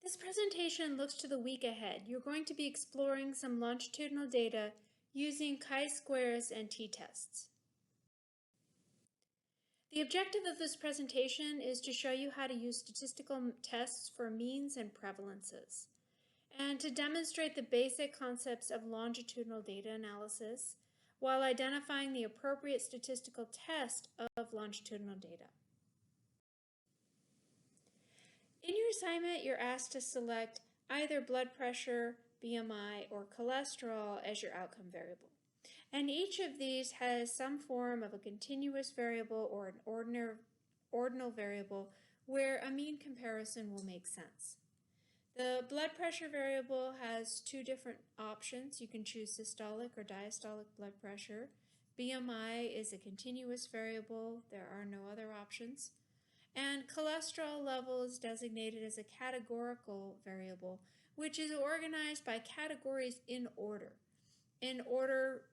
This presentation looks to the week ahead. You're going to be exploring some longitudinal data using chi-squares and t-tests. The objective of this presentation is to show you how to use statistical tests for means and prevalences, and to demonstrate the basic concepts of longitudinal data analysis while identifying the appropriate statistical test of longitudinal data. In your assignment, you're asked to select either blood pressure, BMI, or cholesterol as your outcome variable. And each of these has some form of a continuous variable or an ordinal variable where a mean comparison will make sense. The blood pressure variable has two different options. You can choose systolic or diastolic blood pressure. BMI is a continuous variable. There are no other options. And cholesterol level is designated as a categorical variable, which is organized by categories in order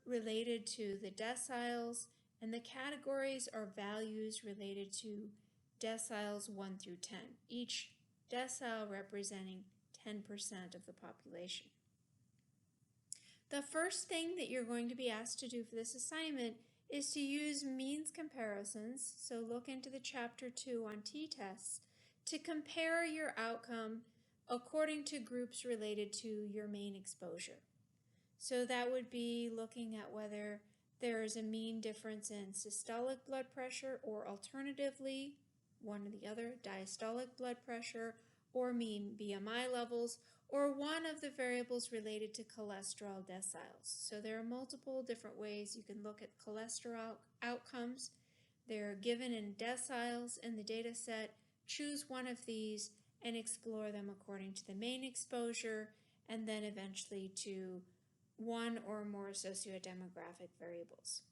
related to the deciles, and the categories are values related to deciles 1 through 10, each decile representing 10% of the population. The first thing that you're going to be asked to do for this assignment is to use means comparisons, so look into the chapter 2 on t-tests, to compare your outcome according to groups related to your main exposure. So that would be looking at whether there is a mean difference in systolic blood pressure, or alternatively, one or the other, diastolic blood pressure, or mean BMI levels, or one of the variables related to cholesterol deciles. So there are multiple different ways you can look at cholesterol outcomes. They're given in deciles in the data set. Choose one of these and explore them according to the main exposure, and then eventually to one or more sociodemographic variables.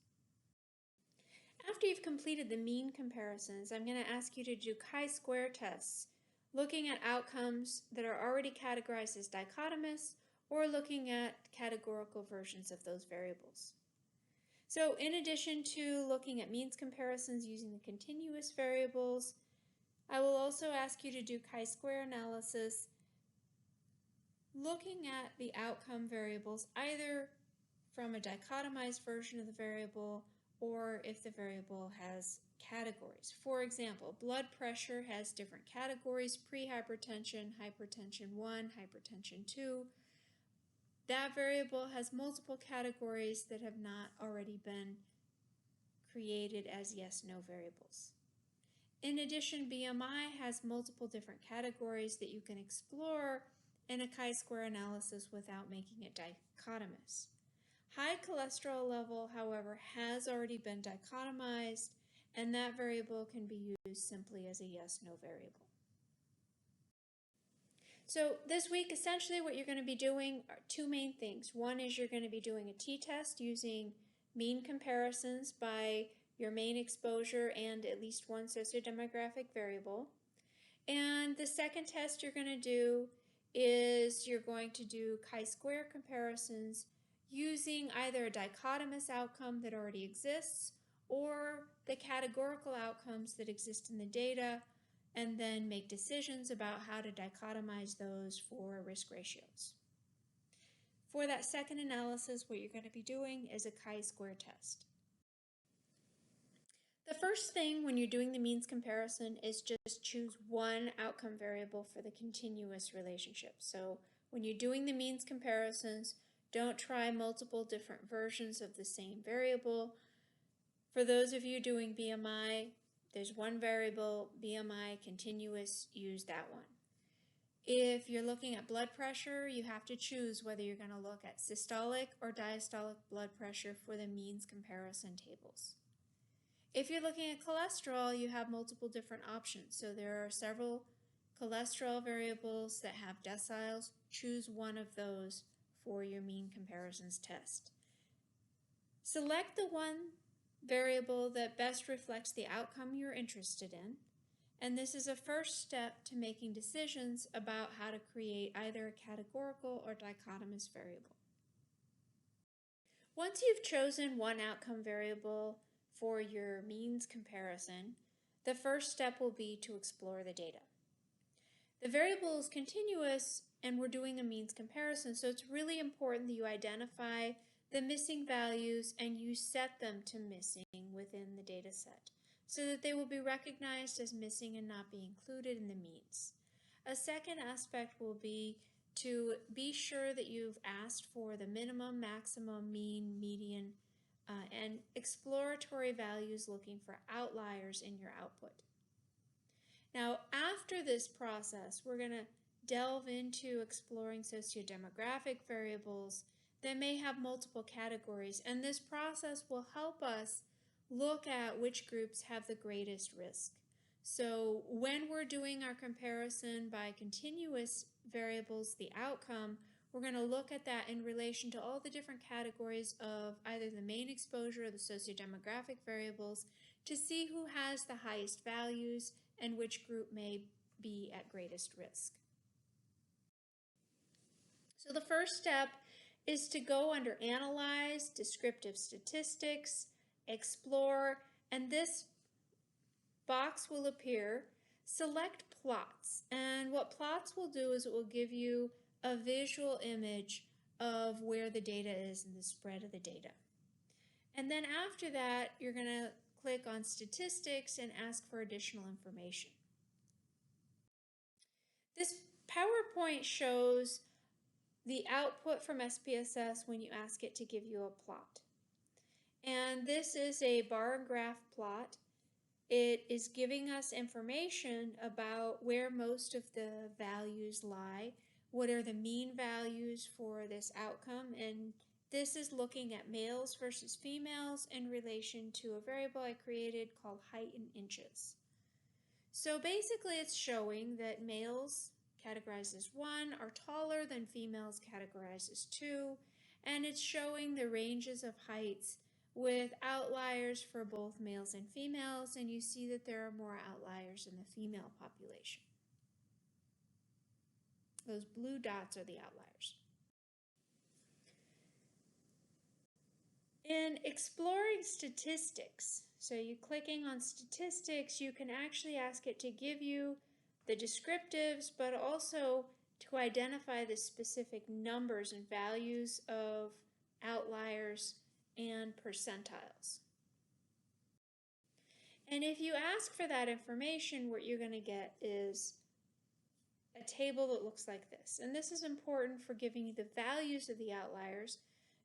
After you've completed the mean comparisons, I'm going to ask you to do chi-square tests, looking at outcomes that are already categorized as dichotomous, or looking at categorical versions of those variables. So in addition to looking at means comparisons using the continuous variables, I will also ask you to do chi-square analysis, looking at the outcome variables either from a dichotomized version of the variable, or if the variable has categories. For example, blood pressure has different categories: pre-hypertension, hypertension 1, hypertension 2. That variable has multiple categories that have not already been created as yes/no variables. In addition, BMI has multiple different categories that you can explore in a chi-square analysis without making it dichotomous. High cholesterol level, however, has already been dichotomized, and that variable can be used simply as a yes/no variable. So this week, essentially what you're going to be doing are two main things. One is you're going to be doing a t-test using mean comparisons by your main exposure and at least one sociodemographic variable. And the second test you're going to do is you're going to do chi-square comparisons using either a dichotomous outcome that already exists or the categorical outcomes that exist in the data, and then make decisions about how to dichotomize those for risk ratios. For that second analysis, what you're going to be doing is a chi-square test. The first thing when you're doing the means comparison is just choose one outcome variable for the continuous relationship. So when you're doing the means comparisons, don't try multiple different versions of the same variable. For those of you doing BMI, there's one variable, BMI continuous, use that one. If you're looking at blood pressure, you have to choose whether you're going to look at systolic or diastolic blood pressure for the means comparison tables. If you're looking at cholesterol, you have multiple different options. So there are several cholesterol variables that have deciles. Choose one of those for your mean comparisons test. Select the one variable that best reflects the outcome you're interested in, and this is a first step to making decisions about how to create either a categorical or dichotomous variable. Once you've chosen one outcome variable for your means comparison, the first step will be to explore the data. The variable is continuous and we're doing a means comparison, so it's really important that you identify the missing values and you set them to missing within the data set so that they will be recognized as missing and not be included in the means. A second aspect will be to be sure that you've asked for the minimum, maximum, mean, median, and exploratory values looking for outliers in your output. Now, after this process, we're going to delve into exploring sociodemographic variables that may have multiple categories, and this process will help us look at which groups have the greatest risk. So when we're doing our comparison by continuous variables, the outcome, we're going to look at that in relation to all the different categories of either the main exposure or the sociodemographic variables to see who has the highest values and which group may be at greatest risk. So the first step is to go under Analyze, Descriptive Statistics, Explore, and this box will appear. Select Plots, and what plots will do is it will give you a visual image of where the data is and the spread of the data. And then after that, you're going to click on Statistics and ask for additional information. This PowerPoint shows the output from SPSS when you ask it to give you a plot. And this is a bar and graph plot. It is giving us information about where most of the values lie, what are the mean values for this outcome, and this is looking at males versus females in relation to a variable I created called height in inches. So basically it's showing that males categorized as 1 are taller than females categorized as 2, and it's showing the ranges of heights with outliers for both males and females, and you see that there are more outliers in the female population. Those blue dots are the outliers. In exploring statistics, so you clicking on statistics, you can actually ask it to give you the descriptives, but also to identify the specific numbers and values of outliers and percentiles. And if you ask for that information, what you're going to get is a table that looks like this. And this is important for giving you the values of the outliers,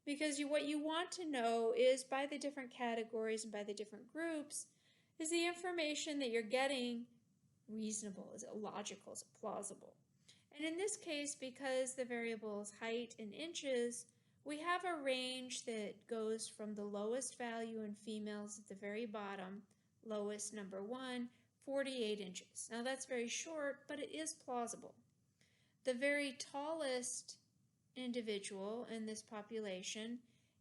because what you want to know is by the different categories and by the different groups, is the information that you're getting reasonable? Is it logical? Is it plausible? And in this case, because the variable is height in inches, we have a range that goes from the lowest value in females at the very bottom, lowest number 1, 48 inches. Now that's very short, but it is plausible. The very tallest individual in this population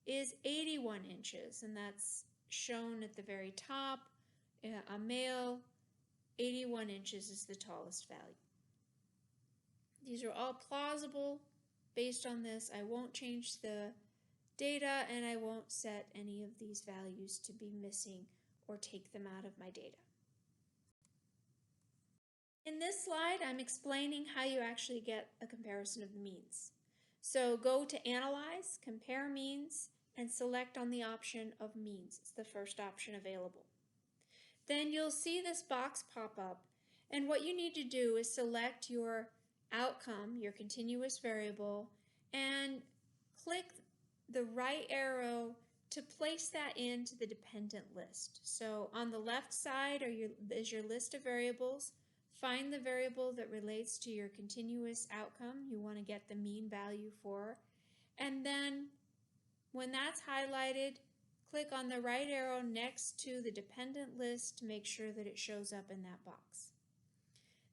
is 81 inches, and that's shown at the very top. A male, 81 inches is the tallest value. These are all plausible. Based on this, I won't change the data and I won't set any of these values to be missing or take them out of my data. In this slide, I'm explaining how you actually get a comparison of the means. So go to Analyze, Compare Means, and select on the option of Means. It's the first option available. Then you'll see this box pop up, and what you need to do is select your outcome, your continuous variable, and click the right arrow to place that into the dependent list. So on the left side is your list of variables. Find the variable that relates to your continuous outcome you want to get the mean value for. And then when that's highlighted, click on the right arrow next to the dependent list to make sure that it shows up in that box.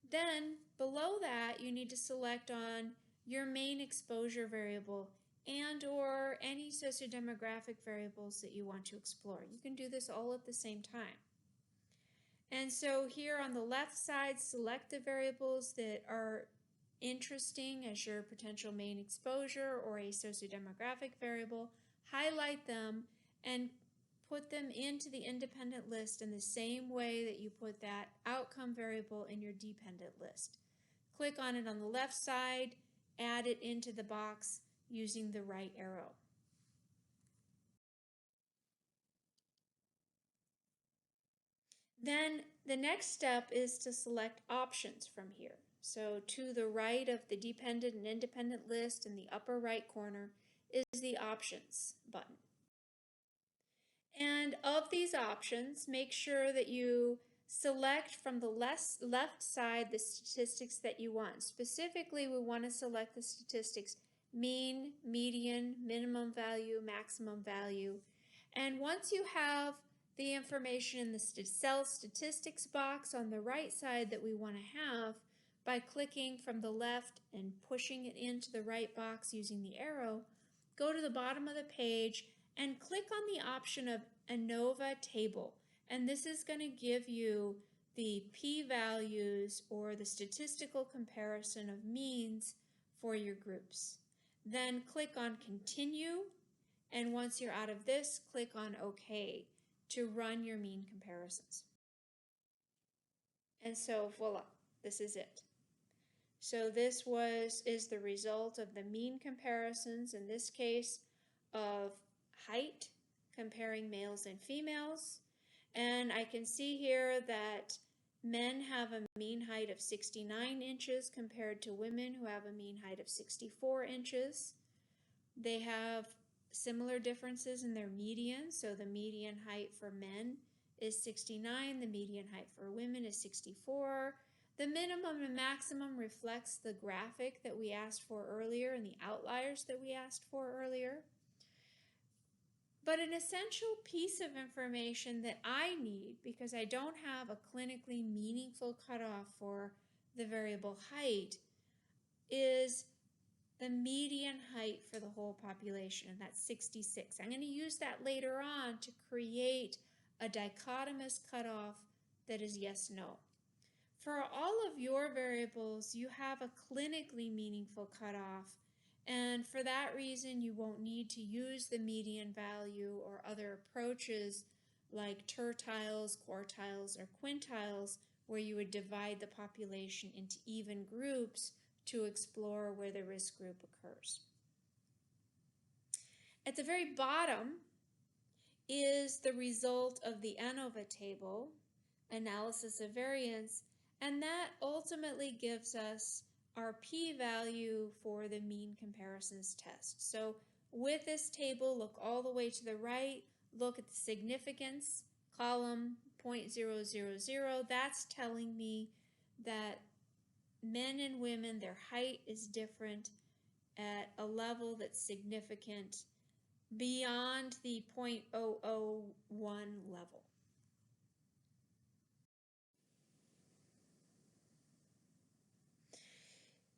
Then below that, you need to select on your main exposure variable and or any sociodemographic variables that you want to explore. You can do this all at the same time. And so here on the left side, select the variables that are interesting as your potential main exposure or a sociodemographic variable, highlight them and put them into the independent list in the same way that you put that outcome variable in your dependent list. click on it on the left side, add it into the box using the right arrow. Then the next step is to select options from here. So to the right of the dependent and independent list in the upper right corner is the options button. And of these options, make sure that you select from the left side the statistics that you want. Specifically, we want to select the statistics mean, median, minimum value, maximum value. And once you have the information in the cell statistics box on the right side that we want to have, by clicking from the left and pushing it into the right box using the arrow, go to the bottom of the page and click on the option of ANOVA table. And this is going to give you the p-values or the statistical comparison of means for your groups. Then click on continue, and once you're out of this, click on OK to run your mean comparisons. And so voila, this is it. So this is the result of the mean comparisons, in this case of height, comparing males and females. And I can see here that men have a mean height of 69 inches compared to women who have a mean height of 64 inches. They have similar differences in their median. So the median height for men is 69, the median height for women is 64. The minimum and maximum reflects the graphic that we asked for earlier and the outliers that we asked for earlier. But an essential piece of information that I need, because I don't have a clinically meaningful cutoff for the variable height, is the median height for the whole population, and that's 66. I'm going to use that later on to create a dichotomous cutoff that is yes/no. For all of your variables, you have a clinically meaningful cutoff, and for that reason, you won't need to use the median value or other approaches like tertiles, quartiles, or quintiles, where you would divide the population into even groups to explore where the risk group occurs. At the very bottom is the result of the ANOVA table, analysis of variance, and that ultimately gives us our p-value for the mean comparisons test. So with this table, look all the way to the right, look at the significance column 0.000. That's telling me that men and women, their height is different at a level that's significant beyond the 0.001 level.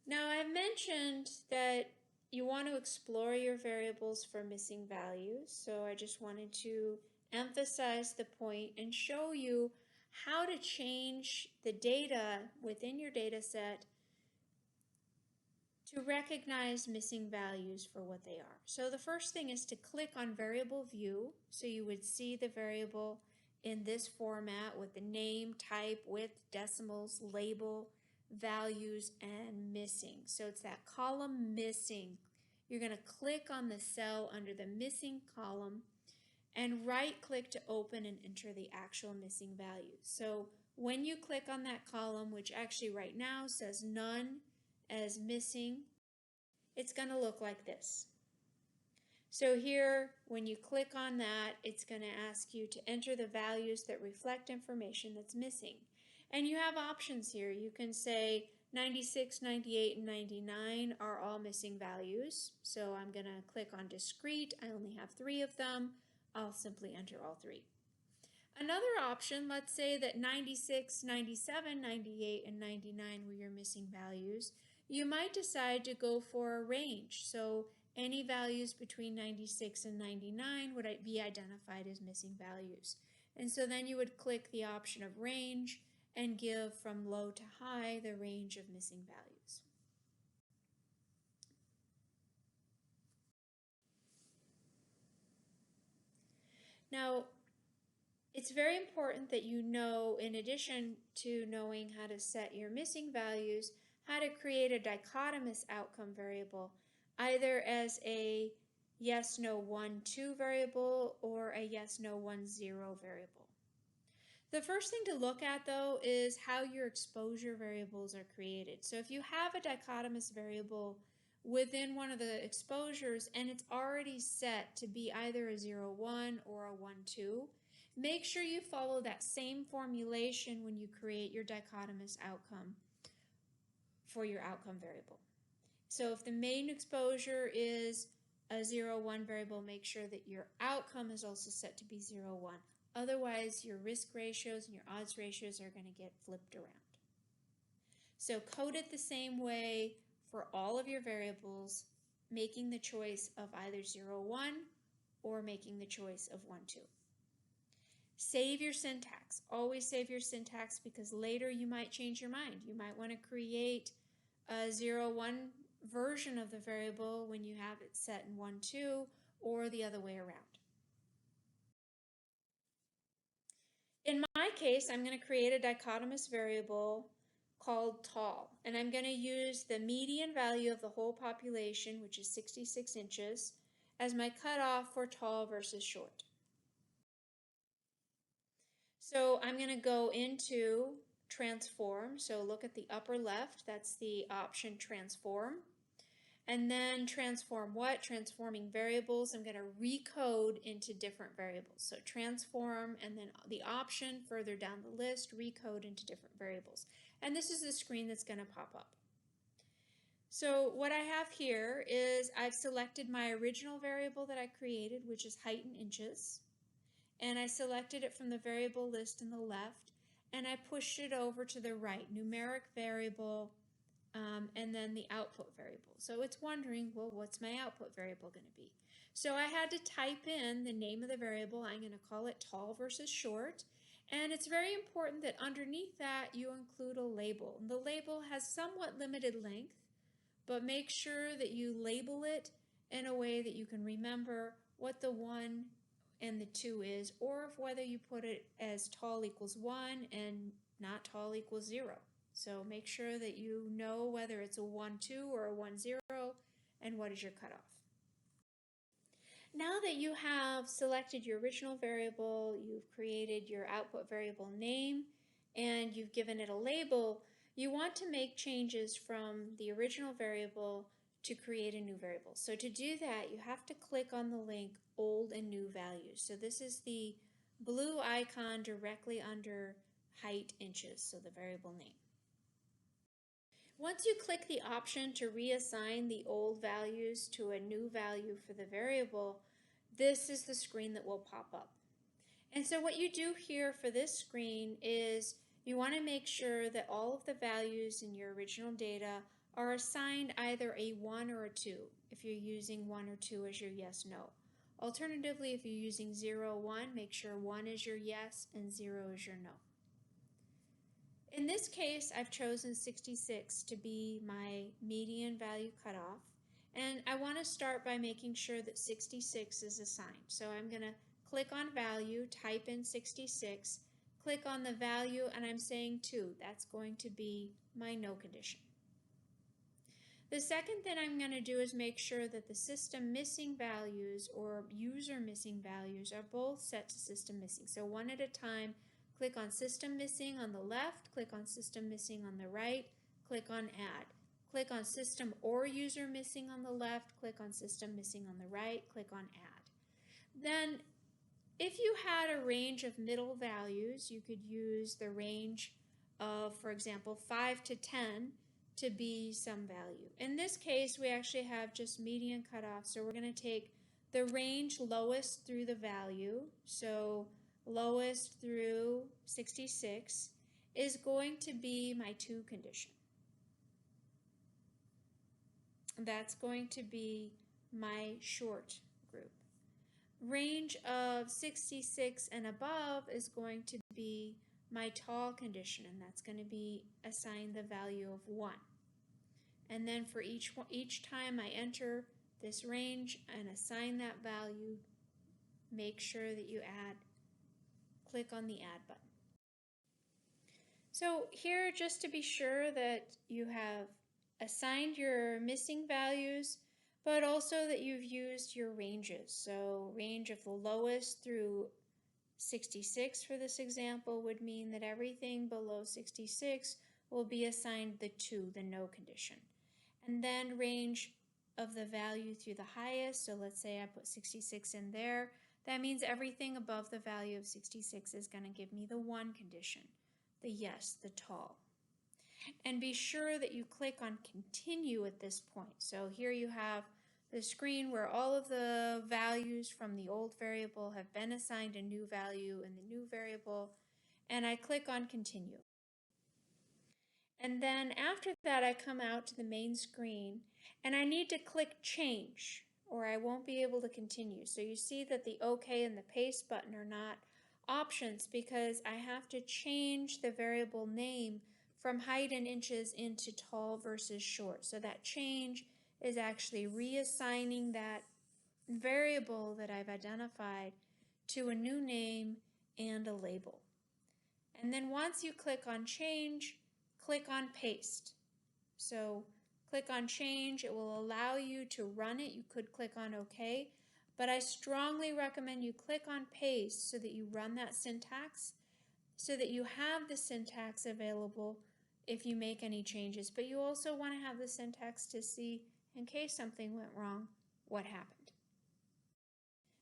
Now, I've mentioned that you want to explore your variables for missing values, so I just wanted to emphasize the point and show you how to change the data within your data set to recognize missing values for what they are. So the first thing is to click on variable view, so you would see the variable in this format with the name, type, width, decimals, label, values, and missing. So it's that column missing. You're going to click on the cell under the missing column and right click to open and enter the actual missing values. So when you click on that column, which actually right now says none as missing, it's going to look like this. So here, when you click on that, it's going to ask you to enter the values that reflect information that's missing. And you have options here. You can say 96, 98, and 99 are all missing values. So I'm going to click on discrete. I only have 3 of them. I'll simply enter all 3. Another option, let's say that 96, 97, 98, and 99 were your missing values. You might decide to go for a range. So any values between 96 and 99 would be identified as missing values. And so then you would click the option of range and give from low to high the range of missing values. Now, it's very important that you know, in addition to knowing how to set your missing values, how to create a dichotomous outcome variable, either as a yes, no, 1, 2 variable or a yes, no, 1, 0 variable. The first thing to look at, though, is how your exposure variables are created. So if you have a dichotomous variable within one of the exposures and it's already set to be either a 0, 1 or a 1, 2, make sure you follow that same formulation when you create your dichotomous outcome for your outcome variable. So if the main exposure is a 0, 1 variable, make sure that your outcome is also set to be 0, 1. Otherwise, your risk ratios and your odds ratios are going to get flipped around. So code it the same way for all of your variables, making the choice of either 0, 1 or making the choice of 1, 2. Save your syntax. Always save your syntax because later you might change your mind. You might want to create a 0, 1 version of the variable when you have it set in 1, 2 or the other way around. In my case, I'm going to create a dichotomous variable called tall, and I'm going to use the median value of the whole population, which is 66 inches, as my cutoff for tall versus short. So I'm going to go into transform. So look at the upper left, that's the option transform. And then transform what? Transforming variables. I'm going to recode into different variables. So transform and then the option further down the list, recode into different variables. And this is the screen that's going to pop up. So what I have here is I've selected my original variable that I created, which is height in inches. And I selected it from the variable list in the left. And I pushed it over to the right, numeric variable, and then the output variable. So it's wondering, well, what's my output variable going to be? So I had to type in the name of the variable. I'm going to call it tall versus short. And it's very important that underneath that you include a label. And the label has somewhat limited length, but make sure that you label it in a way that you can remember what the 1 and the 2 is, or whether you put it as tall equals 1 and not tall equals 0. So make sure that you know whether it's a 1, 2 or a 1, 0 and what is your cutoff. Now that you have selected your original variable, you've created your output variable name, and you've given it a label, you want to make changes from the original variable to create a new variable. So to do that, you have to click on the link old and new values. So this is the blue icon directly under height inches, so the variable name. Once you click the option to reassign the old values to a new value for the variable, this is the screen that will pop up. And so what you do here for this screen is you want to make sure that all of the values in your original data are assigned either a 1 or a 2 if you're using 1 or 2 as your yes, no. Alternatively, if you're using 0, 1, make sure 1 is your yes and 0 is your no. In this case, I've chosen 66 to be my median value cutoff, and I want to start by making sure that 66 is assigned. So I'm going to click on value, type in 66, click on the value, and I'm saying 2. That's going to be my no condition. The second thing I'm going to do is make sure that the system missing values or user missing values are both set to system missing. So one at a time, click on system missing on the left, click on system missing on the right, click on add. Click on system or user missing on the left, click on system missing on the right, click on add. Then if you had a range of middle values, you could use the range of, for example, 5 to 10 to be some value. In this case, we actually have just median cutoff, so we're going to take the range lowest through the value, so lowest through 66 is going to be my 2 condition. That's going to be my short group. Range of 66 and above is going to be my tall condition, and that's going to be assigned the value of 1. And then for each time I enter this range and assign that value, make sure that you click on the add button. So here, just to be sure that you have assigned your missing values, but also that you've used your ranges. So range of the lowest through 66 for this example would mean that everything below 66 will be assigned the 2, the no condition. And then range of the value through the highest, so let's say I put 66 in there, that means everything above the value of 66 is going to give me the 1 condition, the yes, the tall. And be sure that you click on continue at this point. So here you have the screen where all of the values from the old variable have been assigned a new value in the new variable, and I click on continue. And then after that, I come out to the main screen and I need to click change or I won't be able to continue. So you see that the OK and the paste button are not options because I have to change the variable name from height in inches into tall versus short. So that change is actually reassigning that variable that I've identified to a new name and a label. And then once you click on change, click on paste. So click on change, it will allow you to run it. You could click on OK, but I strongly recommend you click on paste so that you run that syntax, so that you have the syntax available if you make any changes, but you also want to have the syntax to see in case something went wrong, what happened.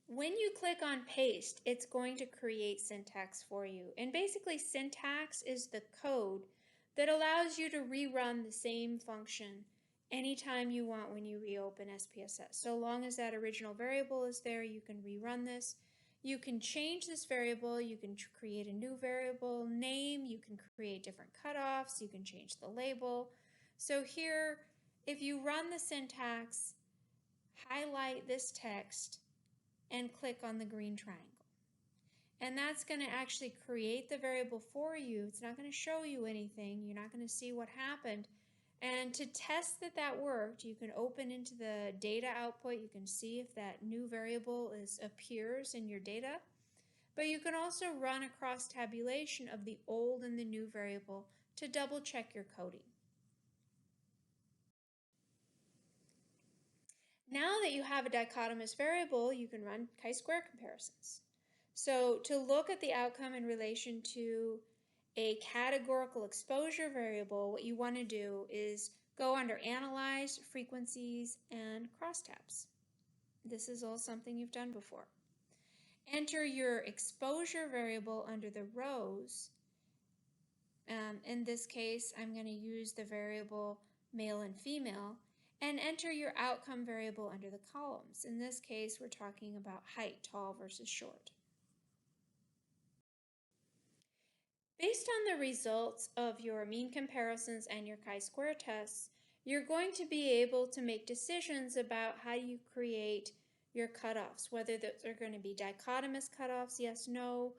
When you click on paste, it's going to create syntax for you. And basically syntax is the code that allows you to rerun the same function anytime you want when you reopen SPSS. So long as that original variable is there, you can rerun this. You can change this variable, you can create a new variable name, you can create different cutoffs, you can change the label. So here, if you run the syntax, highlight this text, and click on the green triangle. And that's going to actually create the variable for you. It's not going to show you anything. You're not going to see what happened. And to test that that worked, you can open into the data output. You can see if that new variable appears in your data. But you can also run a cross tabulation of the old and the new variable to double check your coding. Now that you have a dichotomous variable, you can run chi-square comparisons. So to look at the outcome in relation to a categorical exposure variable, what you want to do is go under Analyze, Frequencies, and Crosstabs. This is all something you've done before. Enter your exposure variable under the rows. In this case, I'm going to use the variable male and female, and enter your outcome variable under the columns. In this case, we're talking about height, tall versus short. Based on the results of your mean comparisons and your chi-square tests, you're going to be able to make decisions about how you create your cutoffs, whether those are going to be dichotomous cutoffs, yes, no,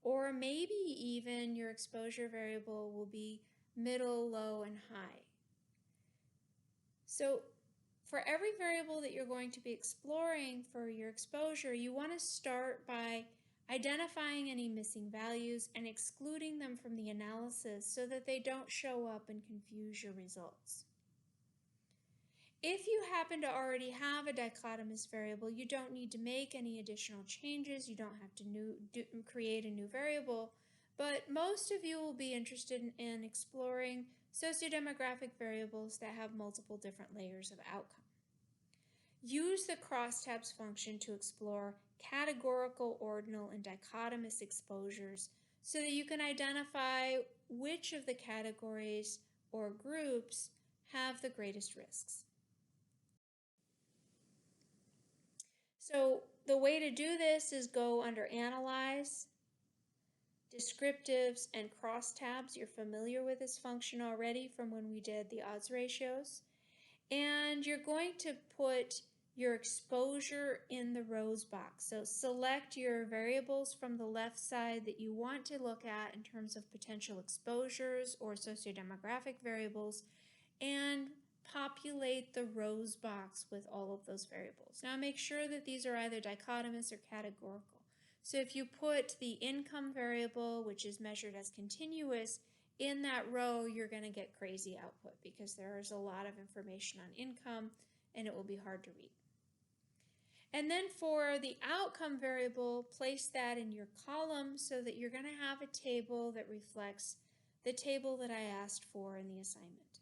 or maybe even your exposure variable will be middle, low, and high. So for every variable that you're going to be exploring for your exposure, you want to start by identifying any missing values and excluding them from the analysis so that they don't show up and confuse your results. If you happen to already have a dichotomous variable, you don't need to make any additional changes. You don't have to create a new variable, but most of you will be interested in exploring sociodemographic variables that have multiple different layers of outcome. Use the crosstabs function to explore categorical, ordinal, and dichotomous exposures so that you can identify which of the categories or groups have the greatest risks. So the way to do this is go under Analyze, Descriptives, and Crosstabs. You're familiar with this function already from when we did the odds ratios. And you're going to put your exposure in the rows box. So select your variables from the left side that you want to look at in terms of potential exposures or sociodemographic variables and populate the rows box with all of those variables. Now make sure that these are either dichotomous or categorical. So if you put the income variable, which is measured as continuous, in that row, you're going to get crazy output because there is a lot of information on income and it will be hard to read. And then for the outcome variable, place that in your column so that you're going to have a table that reflects the table that I asked for in the assignment.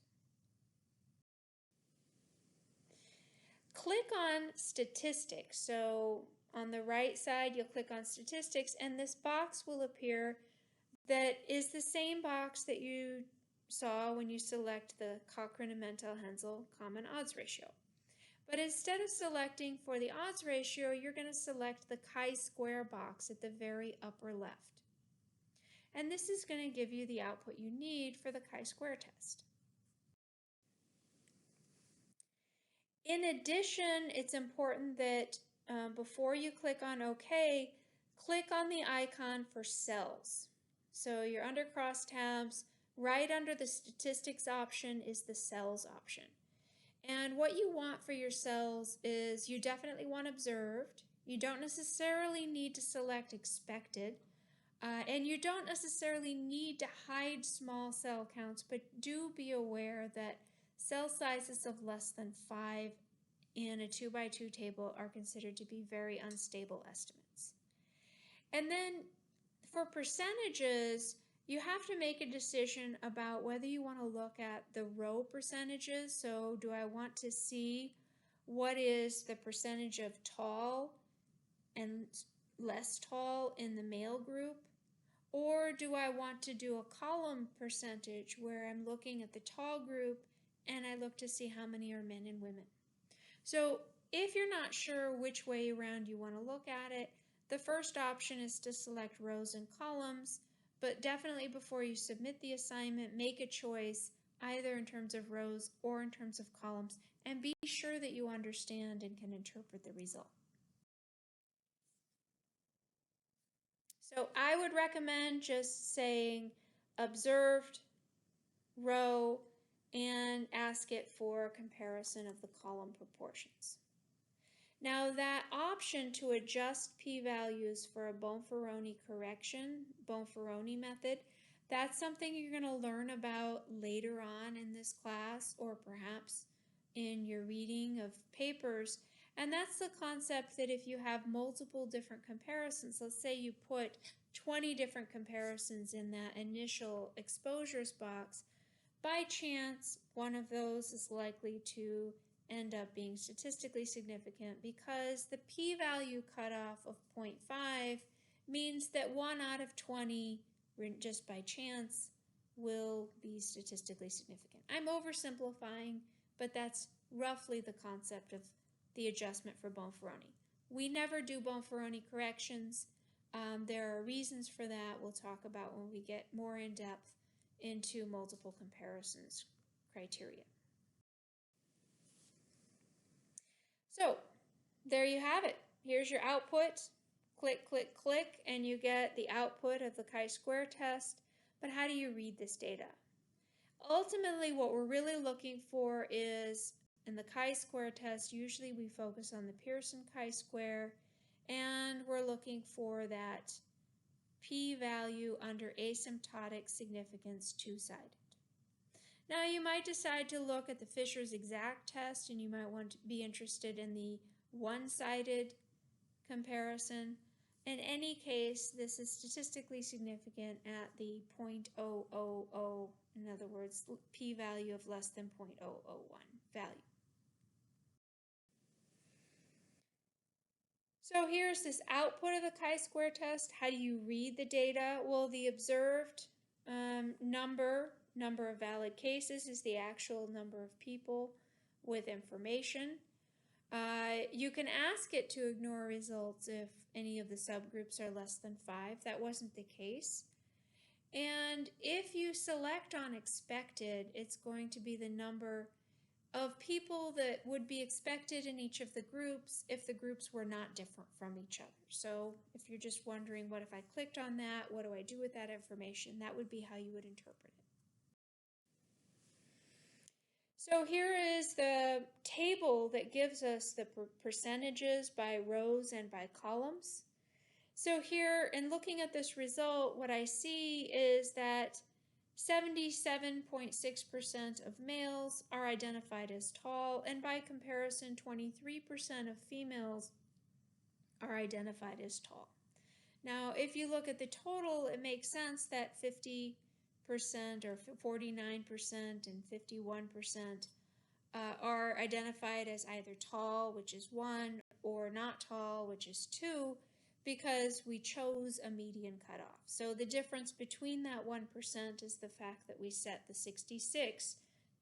Click on statistics. So on the right side, you'll click on statistics and this box will appear that is the same box that you saw when you select the Cochrane and Mentel-Hensel common odds ratio. But instead of selecting for the odds ratio, you're going to select the chi-square box at the very upper left. And this is going to give you the output you need for the chi-square test. In addition, it's important that before you click on OK, click on the icon for cells. So you're under crosstabs, right under the statistics option is the cells option. And what you want for your cells is you definitely want observed. You don't necessarily need to select expected. And you don't necessarily need to hide small cell counts, but do be aware that cell sizes of less than 5 in a 2x2 table are considered to be very unstable estimates. And then for percentages, you have to make a decision about whether you want to look at the row percentages. So do I want to see what is the percentage of tall and less tall in the male group? Or do I want to do a column percentage where I'm looking at the tall group and I look to see how many are men and women? So if you're not sure which way around you want to look at it, the first option is to select rows and columns, but definitely before you submit the assignment, make a choice either in terms of rows or in terms of columns, and be sure that you understand and can interpret the result. So I would recommend just saying observed, row, and ask it for a comparison of the column proportions. Now that option to adjust p-values for a Bonferroni correction, Bonferroni method, that's something you're going to learn about later on in this class or perhaps in your reading of papers. And that's the concept that if you have multiple different comparisons, let's say you put 20 different comparisons in that initial exposures box, by chance, one of those is likely to end up being statistically significant because the p-value cutoff of 0.5 means that 1 out of 20, just by chance, will be statistically significant. I'm oversimplifying, but that's roughly the concept of the adjustment for Bonferroni. We never do Bonferroni corrections. There are reasons for that we'll talk about when we get more in depth into multiple comparisons criteria. So there you have it. Here's your output. Click, click, click, and you get the output of the chi-square test. But how do you read this data? Ultimately, what we're really looking for is, in the chi-square test, usually we focus on the Pearson chi-square, and we're looking for that p-value under asymptotic significance two-sided. Now you might decide to look at the Fisher's exact test and you might want to be interested in the one-sided comparison. In any case, this is statistically significant at the 0.000, in other words, p-value of less than 0.001 value. So here's this output of the chi-square test. How do you read the data? Well, the observed number of valid cases is the actual number of people with information. You can ask it to ignore results if any of the subgroups are less than 5. That wasn't the case. And if you select on expected, it's going to be the number of people that would be expected in each of the groups if the groups were not different from each other. So if you're just wondering, what if I clicked on that? What do I do with that information? That would be how you would interpret it. So here is the table that gives us the percentages by rows and by columns. So here, in looking at this result, what I see is that 77.6% of males are identified as tall, and by comparison, 23% of females are identified as tall. Now, if you look at the total, it makes sense that 50% or 49% and 51% are identified as either tall, which is 1, or not tall, which is 2, because we chose a median cutoff. So the difference between that 1% is the fact that we set the 66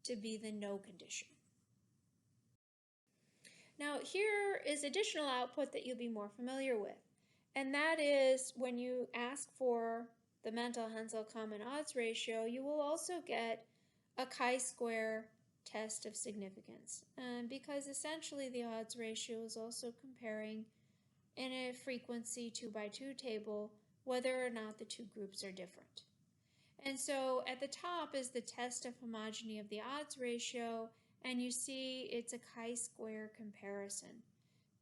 to be the no condition. Now here is additional output that you'll be more familiar with, and that is when you ask for the Mantel-Haenszel common odds ratio, you will also get a chi-square test of significance, because essentially the odds ratio is also comparing in a frequency 2x2 table whether or not the two groups are different. And so at the top is the test of homogeny of the odds ratio, and you see it's a chi-square comparison.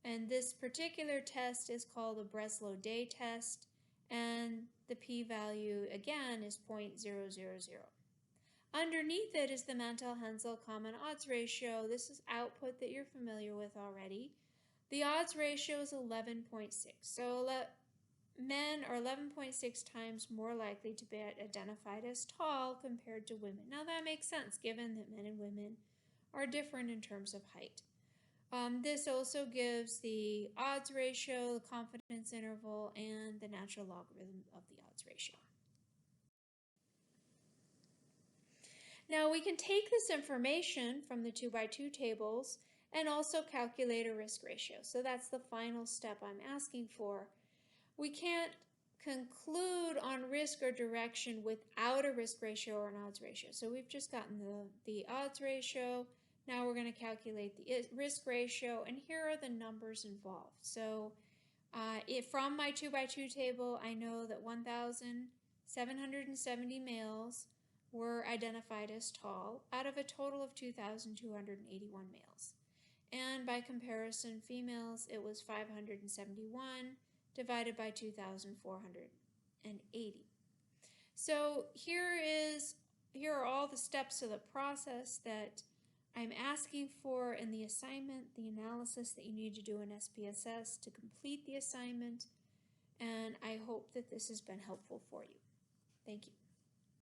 And this particular test is called a Breslow-Day test, and the p-value again is 0.000. Underneath it is the Mantel-Haenszel common odds ratio. This is output that you're familiar with already. The odds ratio is 11.6. So men are 11.6 times more likely to be identified as tall compared to women. Now that makes sense given that men and women are different in terms of height. This also gives the odds ratio, the confidence interval, and the natural logarithm of the odds ratio. Now we can take this information from the 2x2 tables and also calculate a risk ratio. So that's the final step I'm asking for. We can't conclude on risk or direction without a risk ratio or an odds ratio. So we've just gotten the odds ratio. Now we're going to calculate the risk ratio, and here are the numbers involved. So from my 2x2 table, I know that 1,770 males were identified as tall out of a total of 2,281 males. And by comparison, females, it was 571 divided by 2,480. So here are all the steps of the process that I'm asking for in the assignment, the analysis that you need to do in SPSS to complete the assignment, and I hope that this has been helpful for you. Thank you.